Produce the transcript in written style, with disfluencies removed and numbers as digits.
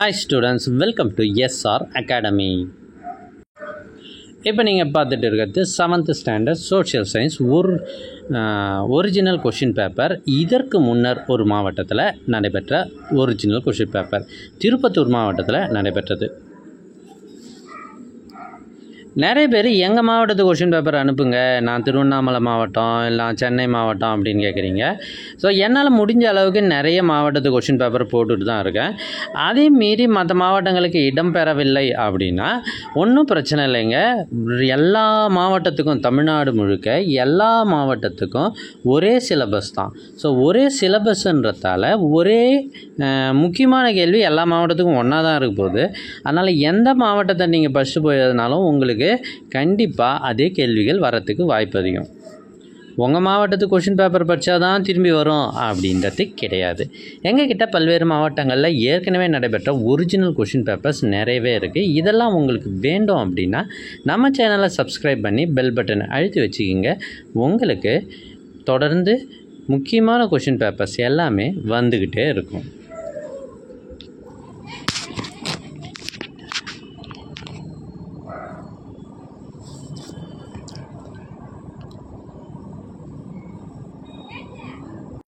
Hi students, welcome to SR Academy. இப்போ நீங்கள் பார்த்துட்டு இருக்கிறது 7th standard social science original question paper. இதற்கு முன்னர் ஒரு மாவட்டத்தில் நடைபெற்ற ஒரிஜினல் கொஷின் பேப்பர் திருப்பத்தூர் மாவட்டத்தில் நடைபெற்றது. நிறைய பேர் எங்கள் மாவட்டத்துக்கு கொஷின் பேப்பர் அனுப்புங்க, நான் திருவண்ணாமலை மாவட்டம் இல்லை சென்னை மாவட்டம் அப்படின்னு கேட்குறீங்க. ஸோ என்னால் முடிஞ்ச அளவுக்கு நிறைய மாவட்டத்துக்கு கொஷின் பேப்பர் போட்டுட்டு தான் இருக்கேன். அதே மீறி மற்ற மாவட்டங்களுக்கு இடம் பெறவில்லை அப்படின்னா ஒன்றும் பிரச்சனை இல்லைங்க. எல்லா மாவட்டத்துக்கும் தமிழ்நாடு முழுக்க எல்லா மாவட்டத்துக்கும் ஒரே சிலபஸ் தான். ஸோ ஒரே சிலபஸ்ன்றதால ஒரே முக்கியமான கேள்வி எல்லா மாவட்டத்துக்கும் ஒன்றா தான் இருக்க போகுது. அதனால் எந்த மாவட்டத்தை நீங்கள் ஃபஸ்ட்டு போயிருந்தாலும் உங்களுக்கு கண்டிப்பாக அதே கேள்விகள் வரத்துக்கு வாய்ப்பு அதிகம். உங்கள் மாவட்டத்துக்கு கொஷின் பேப்பர் படித்தா தான் திரும்பி வரும் அப்படின்றது கிடையாது. எங்ககிட்ட பல்வேறு மாவட்டங்களில் ஏற்கனவே நடைபெற்ற ஒரிஜினல் கொஷின் பேப்பர்ஸ் நிறையவே இருக்குது. இதெல்லாம் உங்களுக்கு வேண்டும் அப்படின்னா நம்ம சேனலை சப்ஸ்கிரைப் பண்ணி பெல் பட்டனை அழுத்தி வச்சுக்கிங்க. உங்களுக்கு தொடர்ந்து முக்கியமான கொஷின் பேப்பர்ஸ் எல்லாமே வந்துக்கிட்டே இருக்கும்.